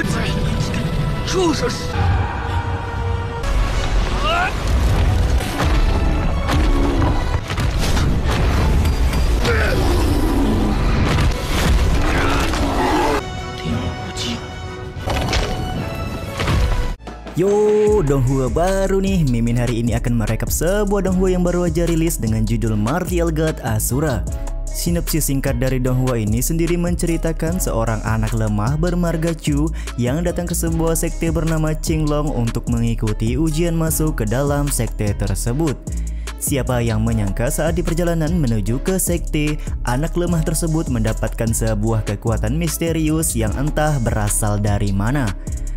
这是。 Yo, donghua baru nih. Mimin hari ini akan merekap sebuah donghua yang baru aja rilis dengan judul Martial God Asura. Sinopsis singkat dari donghua ini sendiri menceritakan seorang anak lemah bermarga Chu yang datang ke sebuah sekte bernama Qinglong untuk mengikuti ujian masuk ke dalam sekte tersebut. Siapa yang menyangka saat di perjalanan menuju ke sekte, anak lemah tersebut mendapatkan sebuah kekuatan misterius yang entah berasal dari mana.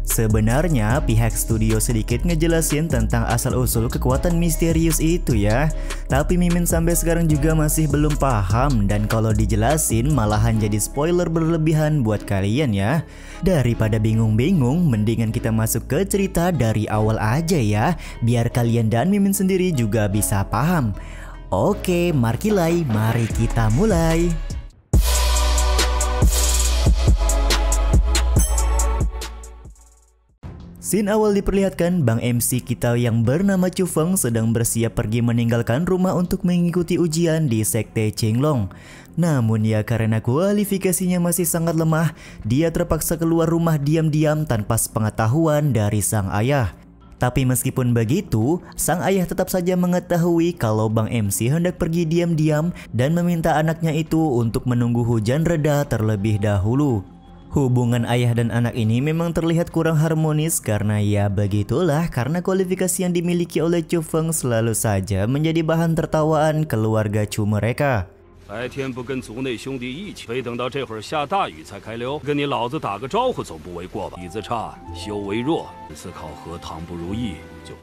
Sebenarnya pihak studio sedikit ngejelasin tentang asal-usul kekuatan misterius itu ya. Tapi Mimin sampai sekarang juga masih belum paham, dan kalau dijelasin malahan jadi spoiler berlebihan buat kalian ya. Daripada bingung-bingung, mendingan kita masuk ke cerita dari awal aja ya, biar kalian dan Mimin sendiri juga bisa paham. Oke, Markilai, mari kita mulai. Scene awal diperlihatkan Bang MC kita yang bernama Chu Feng sedang bersiap pergi meninggalkan rumah untuk mengikuti ujian di sekte Qinglong. Namun ya karena kualifikasinya masih sangat lemah, dia terpaksa keluar rumah diam-diam tanpa sepengetahuan dari sang ayah. Tapi meskipun begitu, sang ayah tetap saja mengetahui kalau Bang MC hendak pergi diam-diam dan meminta anaknya itu untuk menunggu hujan reda terlebih dahulu. Hubungan ayah dan anak ini memang terlihat kurang harmonis karena ya begitulah, karena kualifikasi yang dimiliki oleh Chu Feng selalu saja menjadi bahan tertawaan keluarga Chu mereka. 白天不跟族内兄弟一起，非等到这会儿下大雨才开溜，跟你老子打个招呼总不为过吧？底子差，修为弱，这次考核堂不如意就。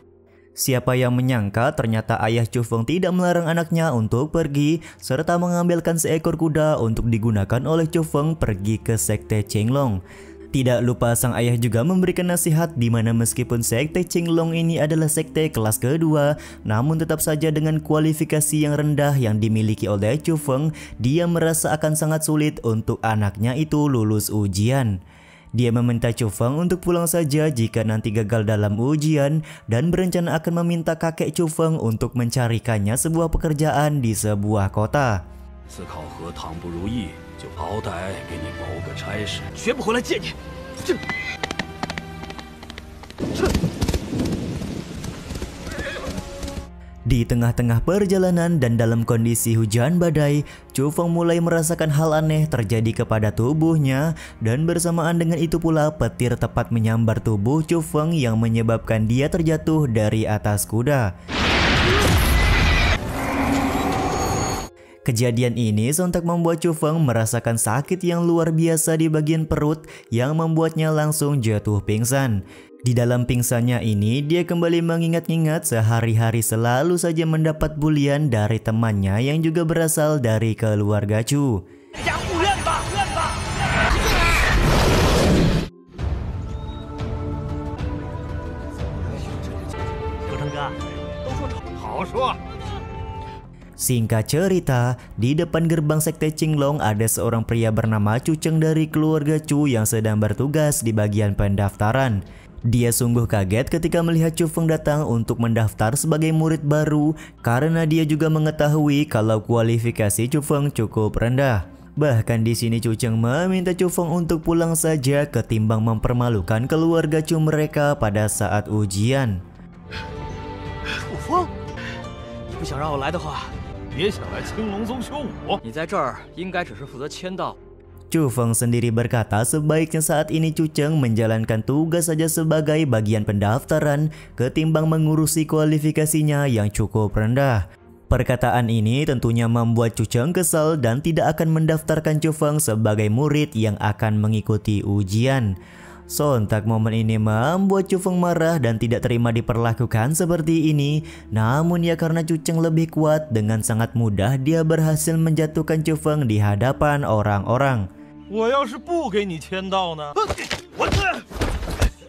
Siapa yang menyangka ternyata ayah Chu Feng tidak melarang anaknya untuk pergi, serta mengambilkan seekor kuda untuk digunakan oleh Chu Feng pergi ke sekte Qinglong. Tidak lupa sang ayah juga memberikan nasihat di mana meskipun sekte Qinglong ini adalah sekte kelas kedua, namun tetap saja dengan kualifikasi yang rendah yang dimiliki oleh Chu Feng, dia merasa akan sangat sulit untuk anaknya itu lulus ujian. Dia meminta Chu Feng untuk pulang saja jika nanti gagal dalam ujian dan berencana akan meminta kakek Chu Feng untuk mencarikannya sebuah pekerjaan di sebuah kota. 次考核堂不如意，就好歹给你谋个差事。绝不回来见你。Di tengah-tengah perjalanan dan dalam kondisi hujan badai, Chu Feng mulai merasakan hal aneh terjadi kepada tubuhnya, dan bersamaan dengan itu pula petir tepat menyambar tubuh Chu Feng yang menyebabkan dia terjatuh dari atas kuda. Kejadian ini sontak membuat Chu Feng merasakan sakit yang luar biasa di bagian perut yang membuatnya langsung jatuh pingsan. Di dalam pingsannya ini, dia kembali mengingat-ingat sehari-hari selalu saja mendapat bulian dari temannya yang juga berasal dari keluarga Chu. Singkat cerita, di depan gerbang sekte Qinglong ada seorang pria bernama Chu Cheng dari keluarga Chu yang sedang bertugas di bagian pendaftaran. Dia sungguh kaget ketika melihat Chu Feng datang untuk mendaftar sebagai murid baru karena dia juga mengetahui kalau kualifikasi Chu Feng cukup rendah. Bahkan di sini Chu Cheng meminta Chu Feng untuk pulang saja ketimbang mempermalukan keluarga Chu mereka pada saat ujian. 楚风，你不想让我来的话，别想来青龙宗修我。你在这儿应该只是负责签到。 Chu Feng sendiri berkata sebaiknya saat ini Chu Cheng menjalankan tugas saja sebagai bagian pendaftaran ketimbang mengurusi kualifikasinya yang cukup rendah. Perkataan ini tentunya membuat Chu Cheng kesal dan tidak akan mendaftarkan Chu Feng sebagai murid yang akan mengikuti ujian. Sontak momen ini membuat Chu Feng marah dan tidak terima diperlakukan seperti ini. Namun ya karena Chu Cheng lebih kuat, dengan sangat mudah dia berhasil menjatuhkan Chu Feng di hadapan orang-orang. 我要是不给你签到呢？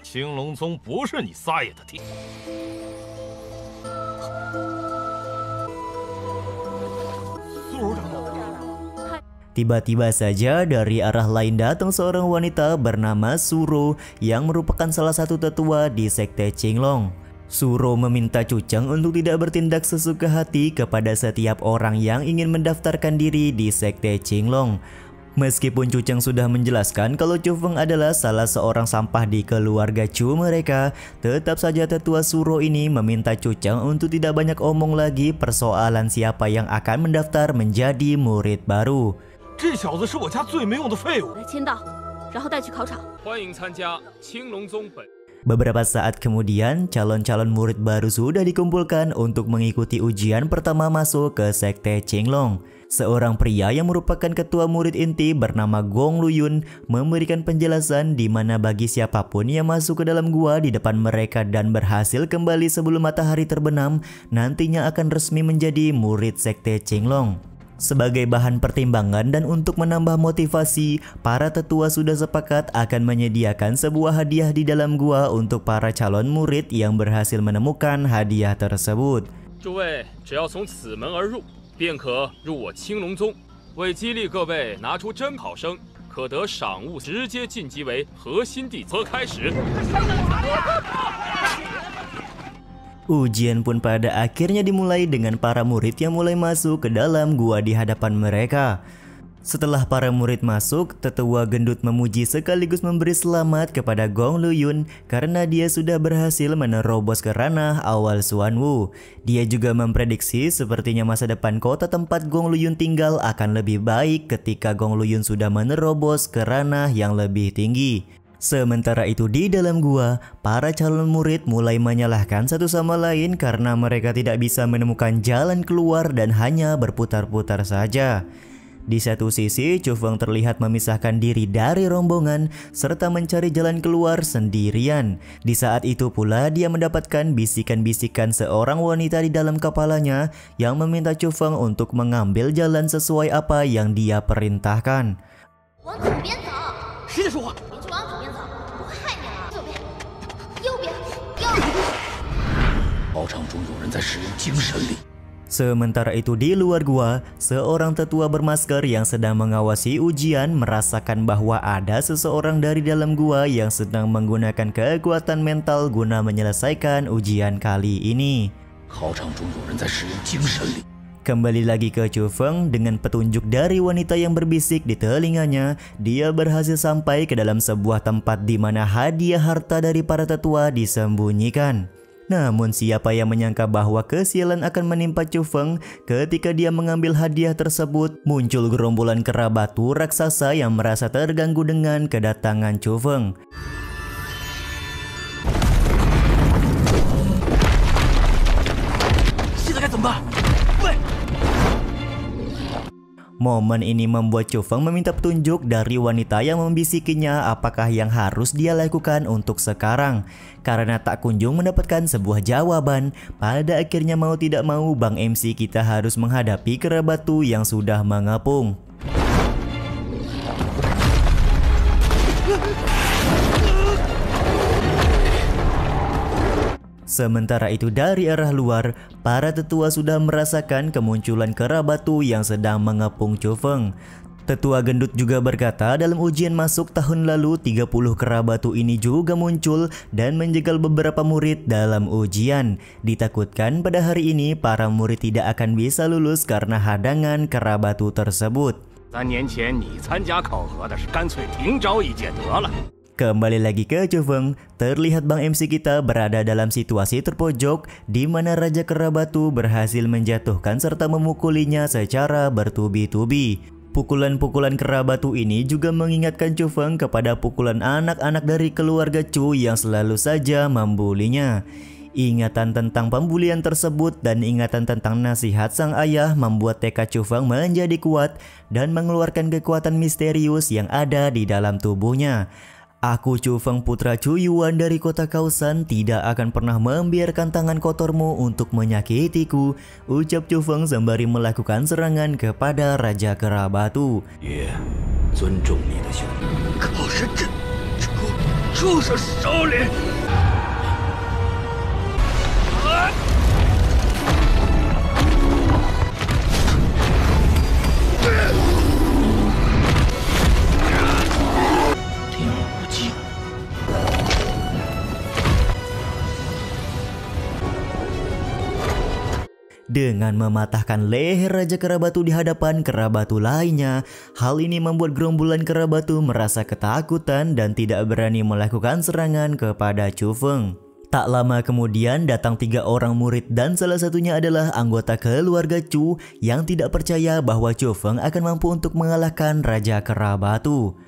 青龙宗不是你撒野的地。 苏州长。Tiba-tiba saja dari arah lain datang seorang wanita bernama Suro yang merupakan salah satu tetua di sekte Qinglong. Suro meminta Cu Cheng untuk tidak bertindak sesuka hati kepada setiap orang yang ingin mendaftarkan diri di sekte Qinglong. Meskipun Cu Cheng sudah menjelaskan kalau Cu Feng adalah salah seorang sampah di keluarga Cu mereka, tetap saja tetua Suro ini meminta Cu Cheng untuk tidak banyak omong lagi persoalan siapa yang akan mendaftar menjadi murid baru. Beberapa saat kemudian, calon-calon murid baru sudah dikumpulkan untuk mengikuti ujian pertama masuk ke sekte Qinglong. Seorang pria yang merupakan ketua murid inti bernama Gong Luyun memberikan penjelasan di mana bagi siapapun yang masuk ke dalam gua di depan mereka dan berhasil kembali sebelum matahari terbenam, nantinya akan resmi menjadi murid sekte Qinglong. Sebagai bahan pertimbangan dan untuk menambah motivasi, para tetua sudah sepakat akan menyediakan sebuah hadiah di dalam gua untuk para calon murid yang berhasil menemukan hadiah tersebut. 诸位只要从此门而入，便可入我青龙宗。为激励各位拿出真考生，可得赏物直接晋级为核心弟子。开始。 Ujian pun pada akhirnya dimulai dengan para murid yang mulai masuk ke dalam gua di hadapan mereka. Setelah para murid masuk, tetua gendut memuji sekaligus memberi selamat kepada Gong Luyun karena dia sudah berhasil menerobos ke ranah awal Xuanwu. Dia juga memprediksi sepertinya masa depan kota tempat Gong Luyun tinggal akan lebih baik ketika Gong Luyun sudah menerobos ke ranah yang lebih tinggi. Sementara itu di dalam gua, para calon murid mulai menyalahkan satu sama lain karena mereka tidak bisa menemukan jalan keluar dan hanya berputar-putar saja. Di satu sisi, Cu Feng terlihat memisahkan diri dari rombongan serta mencari jalan keluar sendirian. Di saat itu pula dia mendapatkan bisikan-bisikan seorang wanita di dalam kepalanya yang meminta Cu Feng untuk mengambil jalan sesuai apa yang dia perintahkan. 考场中有人在使用精神力。 Sementara itu di luar gua, seorang tetua bermasker yang sedang mengawasi ujian merasakan bahwa ada seseorang dari dalam gua yang sedang menggunakan kekuatan mental guna menyelesaikan ujian kali ini. 考场中有人在使用精神力。 Kembali lagi ke Cu Feng dengan petunjuk dari wanita yang berbisik di telinganya, dia berhasil sampai ke dalam sebuah tempat di mana hadiah harta dari para tetua disembunyikan. Namun siapa yang menyangka bahwa kesialan akan menimpa Cu Feng ketika dia mengambil hadiah tersebut, muncul gerombolan kera batu raksasa yang merasa terganggu dengan kedatangan Cu Feng. Momen ini membuat Cu Feng meminta petunjuk dari wanita yang membisikinya apakah yang harus dia lakukan untuk sekarang. Karena tak kunjung mendapatkan sebuah jawaban, pada akhirnya mau tidak mau Bang MC kita harus menghadapi kera batu yang sudah mengepung. Sementara itu dari arah luar, para tetua sudah merasakan kemunculan kera batu yang sedang mengepung Cu Feng. Tetua gendut juga berkata dalam ujian masuk tahun lalu 30 kera batu ini juga muncul dan menjegal beberapa murid dalam ujian. Ditakutkan pada hari ini para murid tidak akan bisa lulus karena hadangan kera batu tersebut. 3年前你参加考核的是干脆停招一届得了。 Kembali lagi ke Cu Feng, terlihat Bang MC kita berada dalam situasi terpojok di mana Raja Kera Batu berhasil menjatuhkan serta memukulinya secara bertubi-tubi. Pukulan-pukulan kera batu ini juga mengingatkan Cu Feng kepada pukulan anak-anak dari keluarga Cu yang selalu saja membulinya. Ingatan tentang pembulian tersebut dan ingatan tentang nasihat sang ayah membuat tekad Cu Feng menjadi kuat dan mengeluarkan kekuatan misterius yang ada di dalam tubuhnya. Aku Cu Feng putra Cu Yuan dari kota Kaosan tidak akan pernah membiarkan tangan kotormu untuk menyakitiku, ucap Cu Feng sembari melakukan serangan kepada Raja Kera Batu. dengan mematahkan leher Raja Kera Batu di hadapan kera batu lainnya. Hal ini membuat gerombolan kera batu merasa ketakutan dan tidak berani melakukan serangan kepada Chu Feng. Tak lama kemudian datang 3 orang murid dan salah satunya adalah anggota keluarga Chu yang tidak percaya bahwa Chu Feng akan mampu untuk mengalahkan Raja Kera Batu.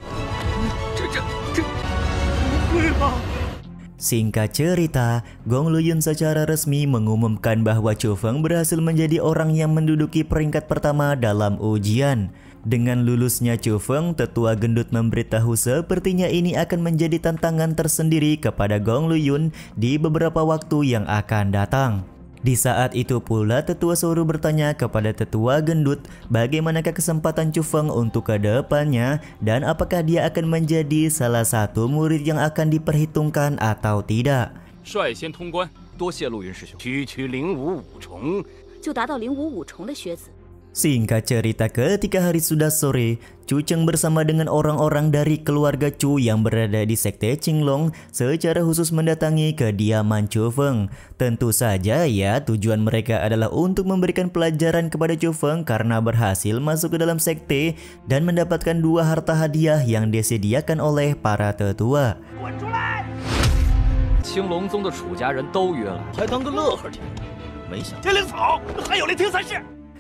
Singkat cerita, Gong Luyun secara resmi mengumumkan bahwa Chu Feng berhasil menjadi orang yang menduduki peringkat pertama dalam ujian. Dengan lulusnya Chu Feng, tetua gendut memberitahu sepertinya ini akan menjadi tantangan tersendiri kepada Gong Luyun di beberapa waktu yang akan datang. Di saat itu pula tetua Soru bertanya kepada tetua gendut bagaimanakah kesempatan Chu Feng untuk ke depannya dan apakah dia akan menjadi salah satu murid yang akan diperhitungkan atau tidak. 率先通关，多谢陆云师兄。区灵武五重，就达到灵武五重的学子。 Singkat cerita, ketika hari sudah sore, Chu Cheng bersama dengan orang-orang dari keluarga Chu yang berada di sekte Qinglong secara khusus mendatangi kediaman Chu Feng. Tentu saja ya, tujuan mereka adalah untuk memberikan pelajaran kepada Chu Feng karena berhasil masuk ke dalam sekte dan mendapatkan 2 harta hadiah yang disediakan oleh para tetua. 青龙宗的楚家人都约了，还当个乐呵听，没想天灵草还有雷霆三式。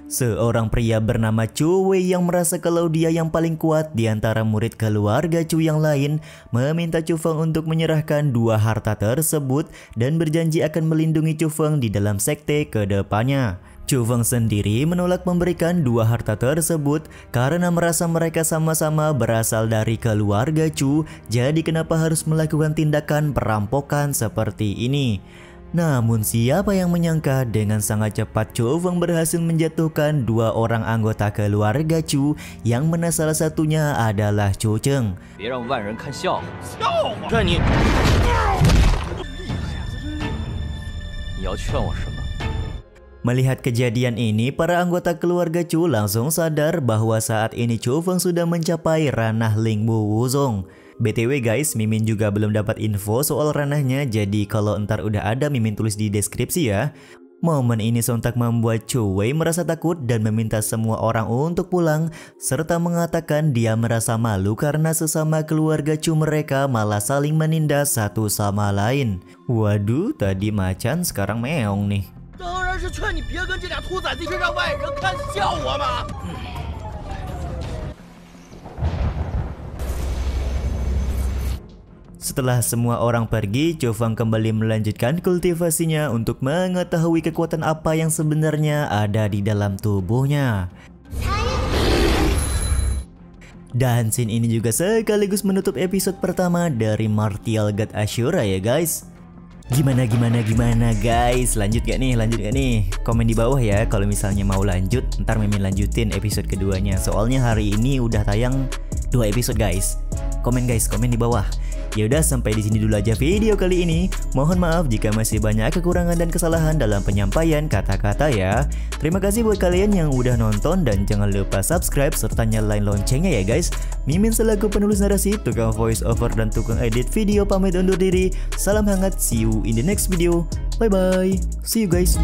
Seorang pria bernama Chu Wei yang merasa kalau dia yang paling kuat di antara murid keluarga Chu yang lain meminta Chu Feng untuk menyerahkan 2 harta tersebut dan berjanji akan melindungi Chu Feng di dalam sekte ke depannya. Chu Feng sendiri menolak memberikan 2 harta tersebut karena merasa mereka sama-sama berasal dari keluarga Chu, jadi kenapa harus melakukan tindakan perampokan seperti ini. Namun siapa yang menyangka dengan sangat cepat Chu Feng berhasil menjatuhkan 2 orang anggota keluarga Chu yang mana salah satunya adalah Chu Cheng. 别让万人看笑话。笑话？劝你。你要劝我什么？ Melihat kejadian ini, para anggota keluarga Chu langsung sadar bahwa saat ini Chu Feng sudah mencapai ranah Lingwu Wuzong. BTW guys, Mimin juga belum dapat info soal ranahnya, jadi kalau ntar udah ada Mimin tulis di deskripsi ya. Momen ini sontak membuat Chu Wei merasa takut dan meminta semua orang untuk pulang, serta mengatakan dia merasa malu karena sesama keluarga Chu mereka malah saling menindas satu sama lain. Waduh, tadi macan sekarang meong nih. 当然是劝你别跟这俩兔崽子一直让外人看笑话嘛。 Setelah semua orang pergi, Chu Feng kembali melanjutkan kultivasinya untuk mengetahui kekuatan apa yang sebenarnya ada di dalam tubuhnya. Dan scene ini juga sekaligus menutup episode pertama dari Martial God Ashura ya guys. Gimana guys? Lanjut gak nih? Komen di bawah ya kalau misalnya mau lanjut. Ntar Mimin lanjutin episode keduanya. Soalnya hari ini udah tayang 2 episode guys. Komen guys, komen di bawah. Ya udah, sampai di sini dulu aja video kali ini. Mohon maaf jika masih banyak kekurangan dan kesalahan dalam penyampaian kata-kata ya. Terima kasih buat kalian yang udah nonton dan jangan lupa subscribe serta nyalain loncengnya ya guys. Mimin selaku penulis narasi, tukang voice over dan tukang edit video pamit undur diri. Salam hangat, see you in the next video. Bye bye. See you guys.